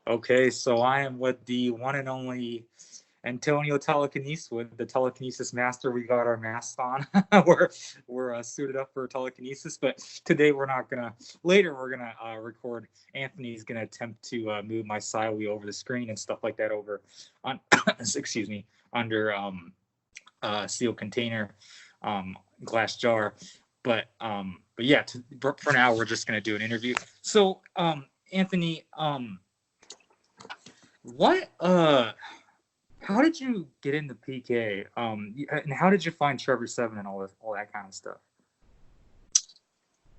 Okay, so I am with the one and only Antonio Telekieastwood, the telekinesis master. We got our masks on. we're suited up for telekinesis, but today we're not gonna. Later we're gonna record. Anthony's gonna attempt to move my Siwi over the screen and stuff like that over on excuse me, under sealed container, glass jar. But yeah, for now we're just gonna do an interview. So Anthony, what how did you get into PK? And how did you find Trevor Seven and all that kind of stuff?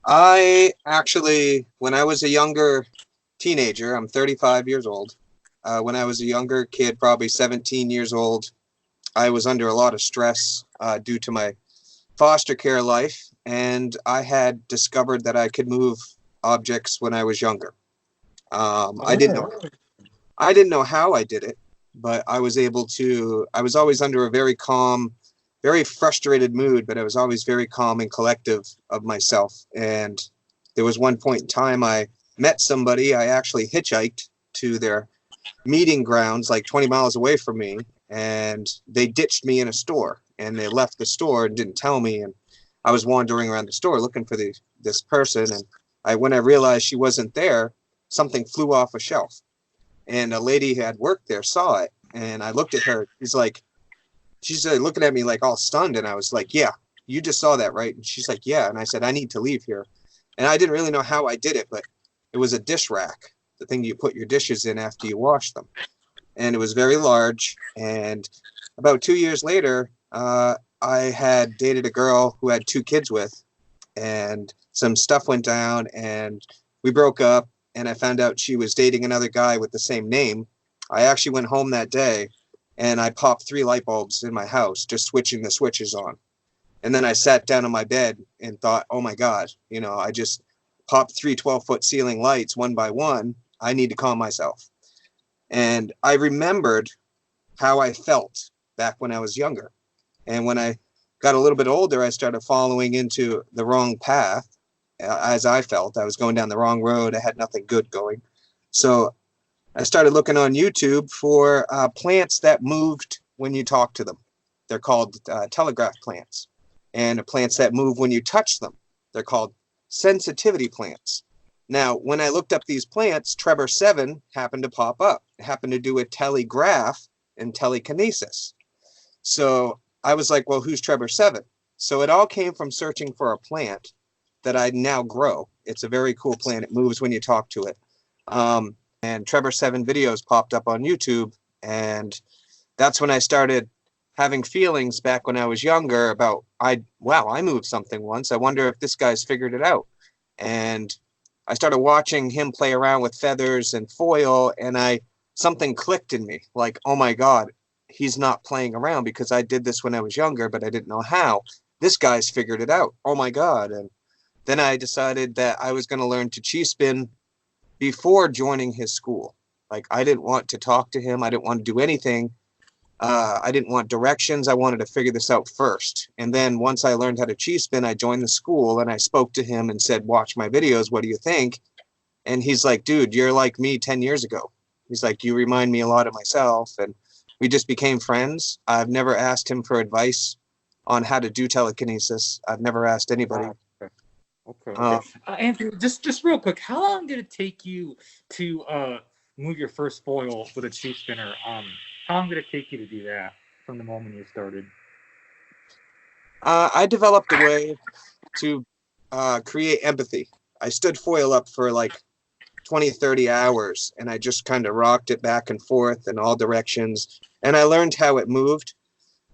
I actually, when I was a younger teenager, I'm 35 years old. When I was a younger kid, probably 17 years old, I was under a lot of stress due to my foster care life, and I had discovered that I could move objects when I was younger. I didn't know how I did it, but I was able to. I was always under a very calm, very frustrated mood, but I was always very calm and collective of myself. And there was one point in time I met somebody. I actually hitchhiked to their meeting grounds like 20 miles away from me, and they ditched me in a store, and they left the store and didn't tell me. And I was wandering around the store looking for this person, and when I realized she wasn't there, something flew off a shelf, and a lady who had worked there saw it. And I looked at her. She's looking at me like all stunned, and I was like, "Yeah, you just saw that, right?" And she's like, "Yeah." And I said, "I need to leave here." And I didn't really know how I did it, but it was a dish rack, the thing you put your dishes in after you wash them. And it was very large. And about 2 years later, I had dated a girl who I had 2 kids with, and some stuff went down, and we broke up, and I found out she was dating another guy with the same name. I actually went home that day, and I popped 3 light bulbs in my house, just switching the switches on. And then I sat down on my bed and thought, oh my God, I just popped 3 12-foot ceiling lights one by one. I need to calm myself. And I remembered how I felt back when I was younger. And when I got a little bit older, I started following into the wrong path. As I felt, I was going down the wrong road. I had nothing good going. So I started looking on YouTube for plants that moved when you talk to them. They're called telegraph plants. And plants that move when you touch them. They're called sensitivity plants. Now, when I looked up these plants, Trevor 7 happened to pop up. It happened to do a telegraph and telekinesis. So I was like, well, who's Trevor 7? So it all came from searching for a plant that I now grow. It's a very cool plant. It moves when you talk to it. And Trevor 7 videos popped up on YouTube. And that's when I started having feelings back when I was younger about, I moved something once. I wonder if this guy's figured it out. And I started watching him play around with feathers and foil, and something clicked in me. Like, oh my God, he's not playing around, because I did this when I was younger, but I didn't know how. This guy's figured it out. Oh my God. And then I decided that I was going to learn to chi spin before joining his school. Like, I didn't want to talk to him. I didn't want to do anything. I didn't want directions. I wanted to figure this out first. And then once I learned how to chi spin, I joined the school, and I spoke to him and said, watch my videos. What do you think? And he's like, dude, you're like me 10 years ago. He's like, you remind me a lot of myself. And we just became friends. I've never asked him for advice on how to do telekinesis. I've never asked anybody. Okay. Anthony, just real quick, how long did it take you to move your first foil with a chi spinner? How long did it take you to do that from the moment you started? I developed a way to create empathy. I stood foil up for like 20, 30 hours, and I just kind of rocked it back and forth in all directions, and I learned how it moved.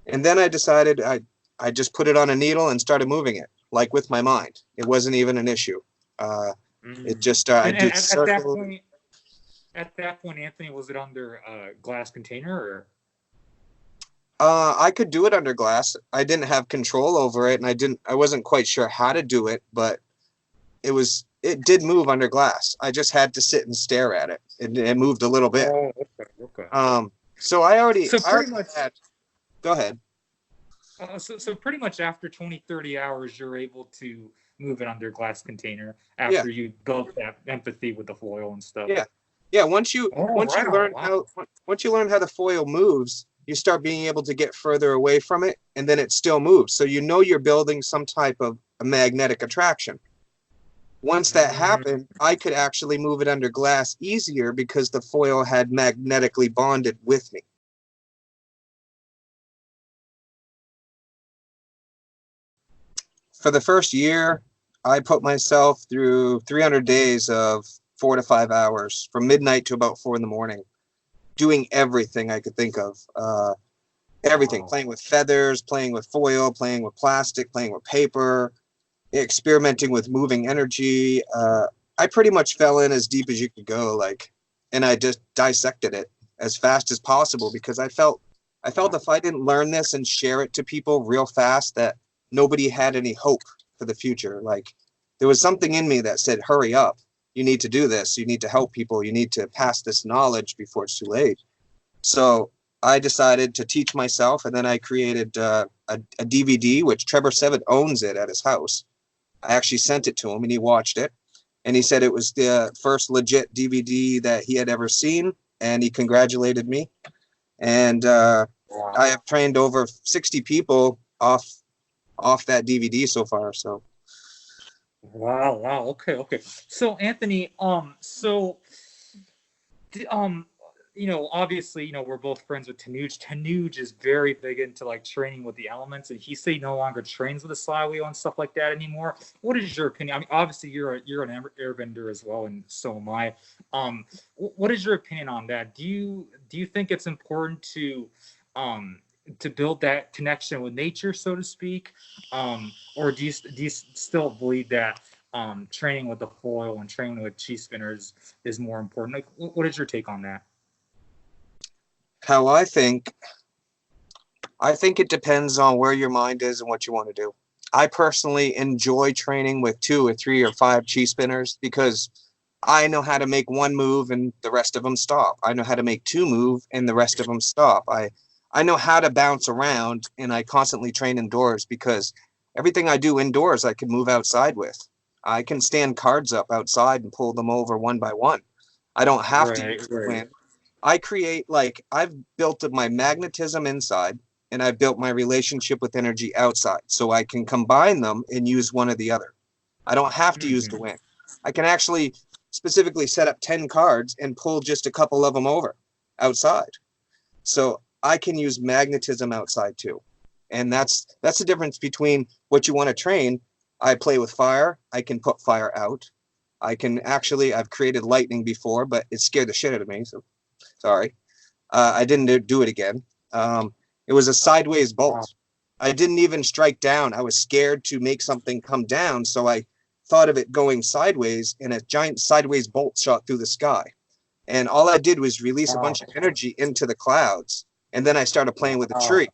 And then I decided I just put it on a needle and started moving it, like with my mind. It wasn't even an issue. It just, I did circles. At that point, Anthony, was it under a glass container, or? I could do it under glass. I didn't have control over it, and I wasn't quite sure how to do it, but it did move under glass. I just had to sit and stare at it. It moved a little bit. Oh, okay. So I already had, go ahead. So pretty much after 20, 30 hours, you're able to move it under glass container after you built that empathy with the foil and stuff. Yeah. Yeah, once you Oh, once right you on. learn Wow. how once you learn how the foil moves, you start being able to get further away from it, and then it still moves. So you know you're building some type of a magnetic attraction. Once that Mm, happened, I could actually move it under glass easier because the foil had magnetically bonded with me. For the first year, I put myself through 300 days of 4 to 5 hours from midnight to about 4 in the morning, doing everything I could think of. Everything, wow. playing with feathers, playing with foil, playing with plastic, playing with paper, experimenting with moving energy. I pretty much fell in as deep as you could go, like, and I just dissected it as fast as possible because I felt Wow. if I didn't learn this and share it to people real fast, that nobody had any hope for the future. Like, there was something in me that said, hurry up. You need to do this. You need to help people. You need to pass this knowledge before it's too late. So I decided to teach myself, and then I created a DVD, which Trevor Seven owns it at his house. I actually sent it to him, and he watched it, and he said it was the first legit DVD that he had ever seen, and he congratulated me. And Wow. I have trained over 60 people off that DVD so far. So Wow. Wow. Okay. Okay. So Anthony, d- um, obviously, we're both friends with Tanuj. Tanuj is very big into like training with the elements, and he say he no longer trains with the sly wheel and stuff like that anymore. What is your opinion? I mean, obviously, you're an airbender as well, and so am I. What is your opinion on that? Do you think it's important um to build that connection with nature, so to speak, or do you still believe that training with the foil and training with cheese spinners is more important? Like, what is your take on that? how I think it depends on where your mind is and what you want to do. I personally enjoy training with 2 or 3 or 5 cheese spinners because I know how to make one move and the rest of them stop. I know how to make two move and the rest of them stop. I know how to bounce around, and I constantly train indoors because everything I do indoors I can move outside with. I can stand cards up outside and pull them over one by one. I don't have to Right, use the right. wind. I create, like, I've built up my magnetism inside, and I've built my relationship with energy outside so I can combine them and use one or the other. I don't have to use the Hmm. wind. I can actually specifically set up 10 cards and pull just a couple of them over outside. So I can use magnetism outside too. And that's the difference between what you want to train. I play with fire. I can put fire out. I've created lightning before, but it scared the shit out of me. So sorry. I didn't do it again. Um, it was a sideways Wow. bolt. I didn't even strike down. I was scared to make something come down, so I thought of it going sideways, and a giant sideways bolt shot through the sky. And all I did was release a Wow. bunch of energy into the clouds, and then I started playing with the Wow. tree.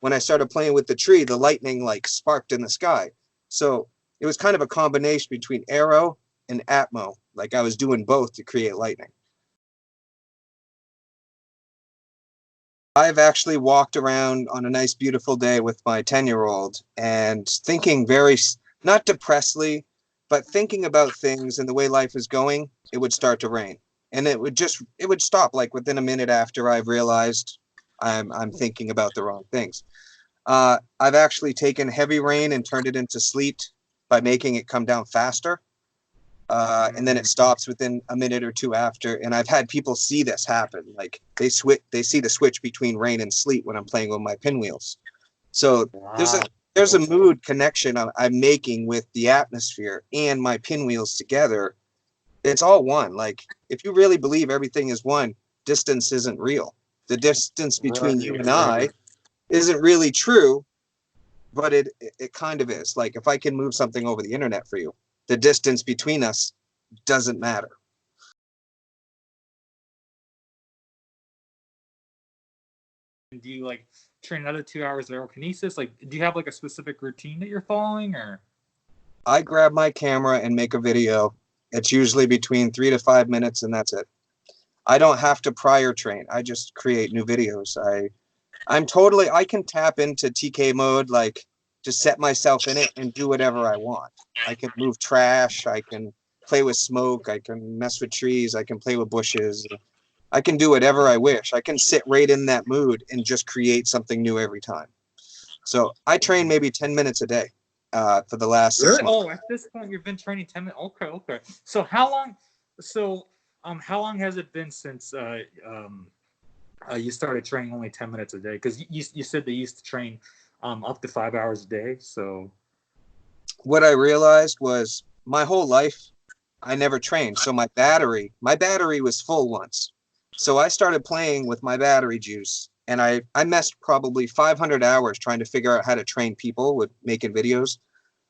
When I started playing with the tree, the lightning like sparked in the sky. So it was kind of a combination between arrow and atmo. Like I was doing both to create lightning. I've actually walked around on a nice, beautiful day with my 10-year-old and thinking not depressedly, but thinking about things and the way life is going, it would start to rain. And it would stop like within a minute after I've realized I'm thinking about the wrong things. I've actually taken heavy rain and turned it into sleet by making it come down faster. And then it Mm. stops within a minute or two after. And I've had people see this happen. Like they see the switch between rain and sleet when I'm playing with my pinwheels. So there's a Wow. there's a Okay. mood connection I'm making with the atmosphere and my pinwheels together. It's all one. Like if you really believe everything is one, distance isn't real. The distance between you Right, and I right. isn't really true, but it kind of is. Like if I can move something over the internet for you, the distance between us doesn't matter. Do you like train another 2 hours of aerokinesis? Like, do you have like a specific routine that you're following, or? I grab my camera and make a video. It's usually between 3 to 5 minutes, and that's it. I don't have to prior train. I just create new videos. I can tap into TK mode, like just set myself in it and do whatever I want. I can move trash. I can play with smoke. I can mess with trees. I can play with bushes. I can do whatever I wish. I can sit right in that mood and just create something new every time. So I train maybe 10 minutes a day for the last 6 months. Oh, at this point you've been training 10 minutes. Okay, okay. So how long? So how long has it been since you started training only 10 minutes a day? Because you said they used to train up to 5 hours a day. So what I realized was my whole life I never trained. So my battery was full once. So I started playing with my battery juice, and I messed probably 500 hours trying to figure out how to train people with making videos.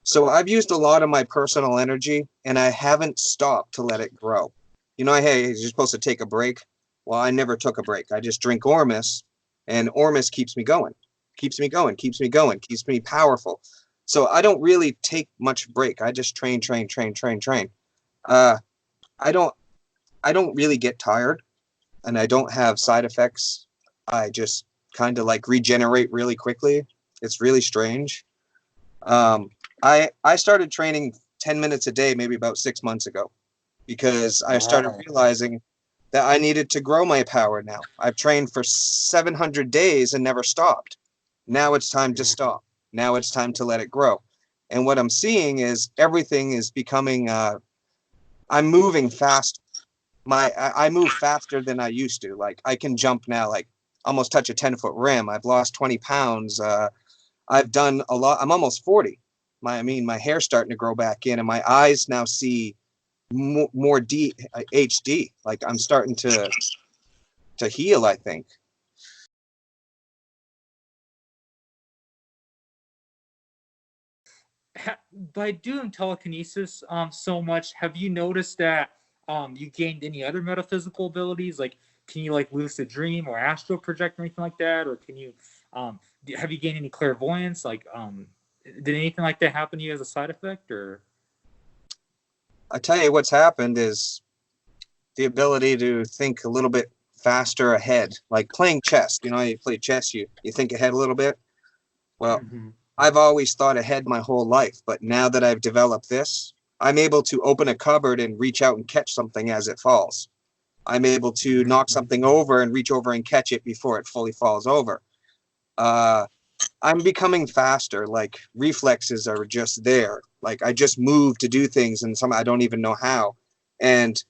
So I've used a lot of my personal energy, and I haven't stopped to let it grow. You know, hey, you're supposed to take a break. Well, I never took a break. I just drink Ormus, and Ormus keeps me going, keeps me going, keeps me going, keeps me powerful. So I don't really take much break. I just train, train, train, train, train. Uh, I don't really get tired, and I don't have side effects. I just kind of like regenerate really quickly. It's really strange. I started training 10 minutes a day maybe about 6 months ago because I started realizing that I needed to grow my power now. I've trained for 700 days and never stopped. Now it's time to stop. Now it's time to let it grow. And what I'm seeing is everything is becoming, I'm moving fast. I move faster than I used to. Like I can jump now, like almost touch a 10-foot rim. I've lost 20 pounds. I've done a lot. I'm almost 40. My hair's starting to grow back in, and my eyes now see more HD. Like I'm starting to heal, I think. by doing telekinesis so much, have you noticed that you gained any other metaphysical abilities? Like, can you like lucid dream or astral project or anything like that? Or can you have you gained any clairvoyance? Like, did anything like that happen to you as a side effect? Or I tell you what's happened is the ability to think a little bit faster ahead, like playing chess. You know, you play chess, you think ahead a little bit. Well, I've always thought ahead my whole life, but now that I've developed this, I'm able to open a cupboard and reach out and catch something as it falls. I'm able to knock something over and reach over and catch it before it fully falls over. I'm becoming faster. Like reflexes are just there. Like I just move to do things, and some I don't even know how. And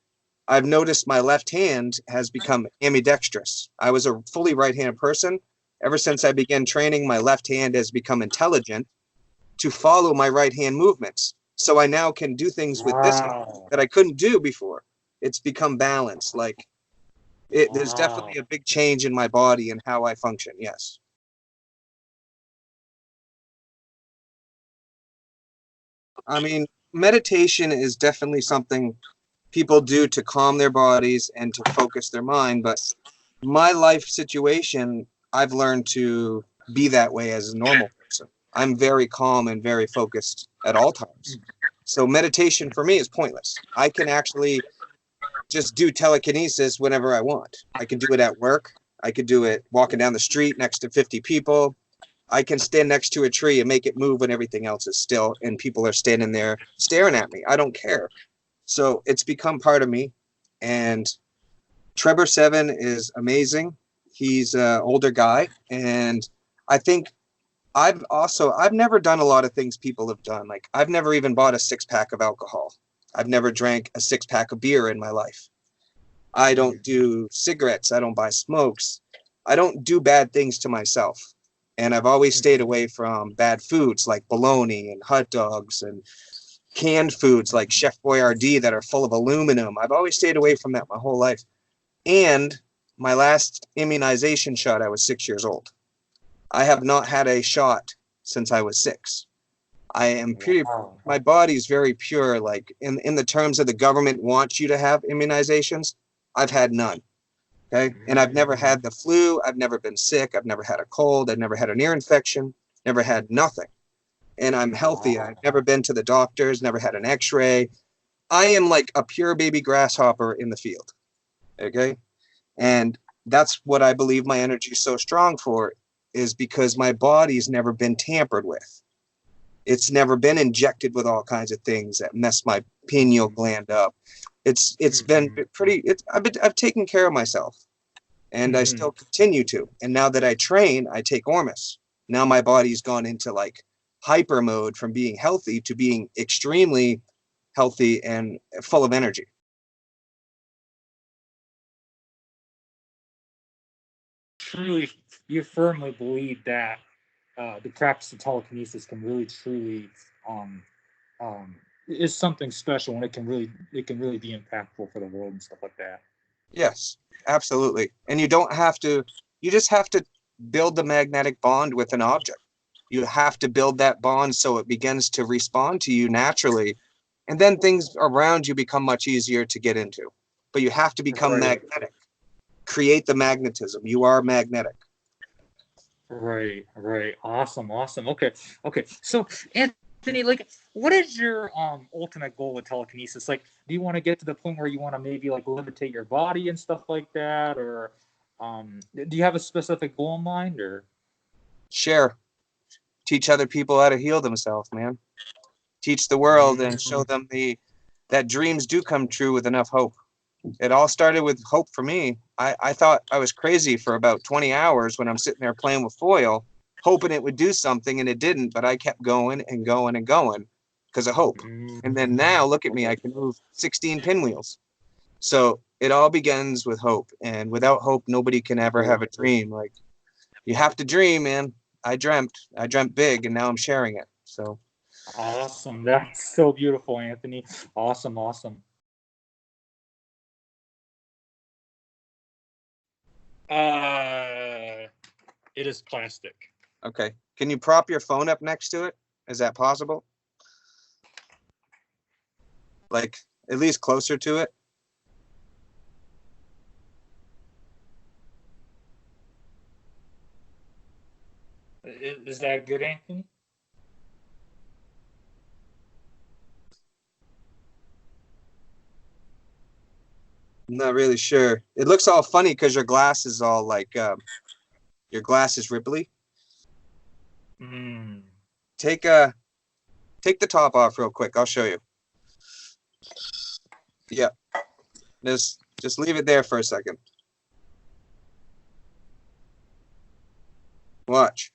I've noticed my left hand has become ambidextrous. I was a fully right-handed person. Ever since I began training, my left hand has become intelligent to follow my right hand movements. So I now can do things with this hand that I couldn't do before. It's become balanced. Like there's definitely a big change in my body and how I function. Yes. I mean, meditation is definitely something people do to calm their bodies and to focus their mind. But my life situation, I've learned to be that way as a normal person. I'm very calm and very focused at all times. So meditation for me is pointless. I can actually just do telekinesis whenever I want. I can do it at work. I could do it walking down the street next to 50 people. I can stand next to a tree and make it move when everything else is still and people are standing there staring at me. I don't care. So it's become part of me. And Trevor Seven is amazing. He's an older guy. And I think I've never done a lot of things people have done. Like I've never even bought a 6-pack of alcohol. I've never drank a 6-pack of beer in my life. I don't do cigarettes. I don't buy smokes. I don't do bad things to myself. And I've always stayed away from bad foods like bologna and hot dogs and canned foods like Chef Boyardee that are full of aluminum. I've always stayed away from that my whole life. And my last immunization shot, I was 6 years old. I have not had a shot since I was 6. I am pure. My body's very pure. Like in the terms of the government wants you to have immunizations, I've had none. Okay. And I've never had the flu. I've never been sick. I've never had a cold. I've never had an ear infection, never had nothing. And I'm healthy. I've never been to the doctors, never had an x-ray. I am like a pure baby grasshopper in the field. Okay. And that's what I believe my energy is so strong for, is because my body's never been tampered with. It's never been injected with all kinds of things that mess my pineal gland up. It's been pretty. I've taken care of myself, and I still continue to. And now that I train, I take Ormus. Now my body's gone into like hyper mode from being healthy to being extremely healthy and full of energy. Truly, you firmly believe that the practice of telekinesis can really, truly um, is something special, and it can really be impactful for the world and stuff like that. Yes, absolutely. And you don't have to. You just have to build the magnetic bond with an object. You have to build that bond so it begins to respond to you naturally, and then things around you become much easier to get into. But you have to become magnetic. Create the magnetism. You are magnetic. Right, right. Awesome, awesome. Okay, okay. So, Anthony, like, what is your ultimate goal with telekinesis? Like, do you want to get to the point where you want to maybe like levitate your body and stuff like that, or do you have a specific goal in mind, or? Share. Teach other people how to heal themselves, man. Teach the world and show them that dreams do come true with enough hope. It all started with hope for me. I thought I was crazy for about 20 hours when I'm sitting there playing with foil, hoping it would do something, and it didn't, but I kept going and going and going because of hope. And then now look at me, I can move 16 pinwheels. So it all begins with hope, and without hope, nobody can ever have a dream. Like, you have to dream, man. I dreamt big, and now I'm sharing it. So Awesome. That's so beautiful, Anthony. Awesome, awesome. It is plastic. okay, can you prop your phone up next to it? Is that possible? Like, at least closer to it? Is that good, Anthony? I'm not really sure. It looks all funny because your glass is all like, your glass is ripply. Mm. Take take the top off real quick. I'll show you. Yeah, just leave it there for a second. Watch.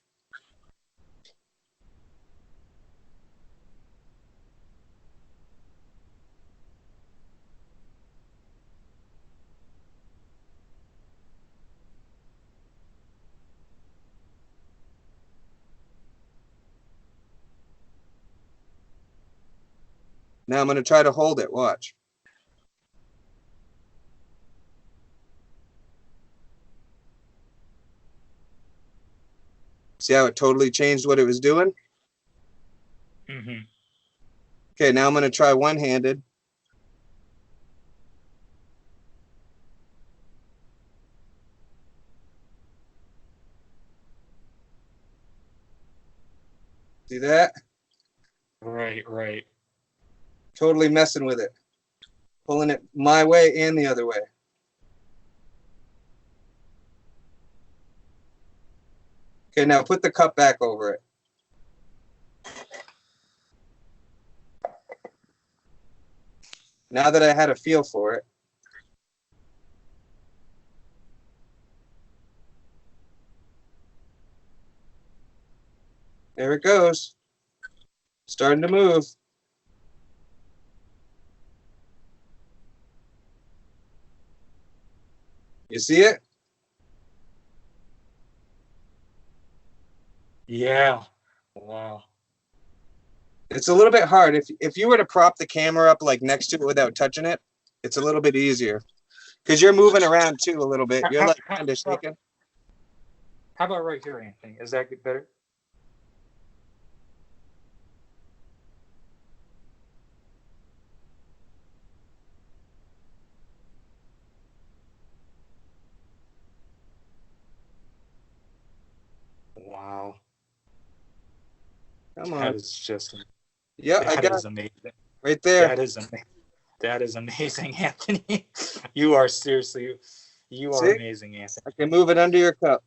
Now I'm going to try to hold it. Watch. See how it totally changed what it was doing? Okay, now I'm going to try one-handed. See that? Right, right. Totally messing with it. Pulling it my way and the other way. Okay, now put the cup back over it. Now that I had a feel for it. There it goes. Starting to move. You see it? Yeah. Wow. It's a little bit hard. If you were to prop the camera up like next to it without touching it, it's a little bit easier. Because you're moving around too a little bit. You're like kind of shaking. How about right here, Anthony? Is that better? Wow. Come on. That is just Yeah, I got is amazing. right there. That is amazing. That is amazing, Anthony. You are seriously, you are See? amazing, Anthony. I can move it under your cup.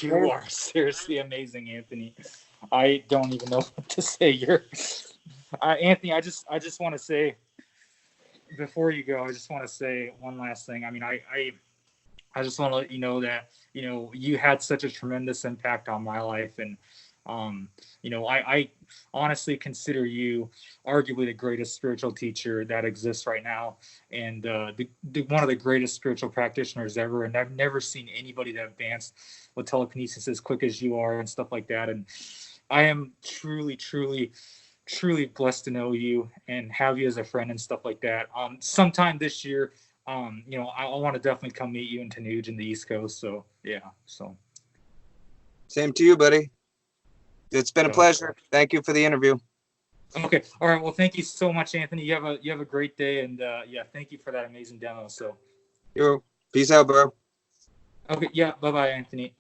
You are seriously amazing, Anthony. I don't even know what to say. Anthony, I just want to say before you go, I just want to say one last thing. I mean, I just want to let you know that you had such a tremendous impact on my life, and um, I honestly consider you arguably the greatest spiritual teacher that exists right now, and one of the greatest spiritual practitioners ever. And I've never seen anybody that advanced with telekinesis as quick as you are and stuff like that. And I am truly, truly, truly blessed to know you and have you as a friend and stuff like that. Sometime this year, I want to definitely come meet you in Tanuge in the East Coast. So yeah, so Same to you, buddy. It's been a so pleasure. Thank you for the interview. okay, all right. Well, thank you so much, Anthony. You have a great day, and yeah, thank you for that amazing demo. So Yo, peace out, bro. okay, yeah, bye bye, Anthony.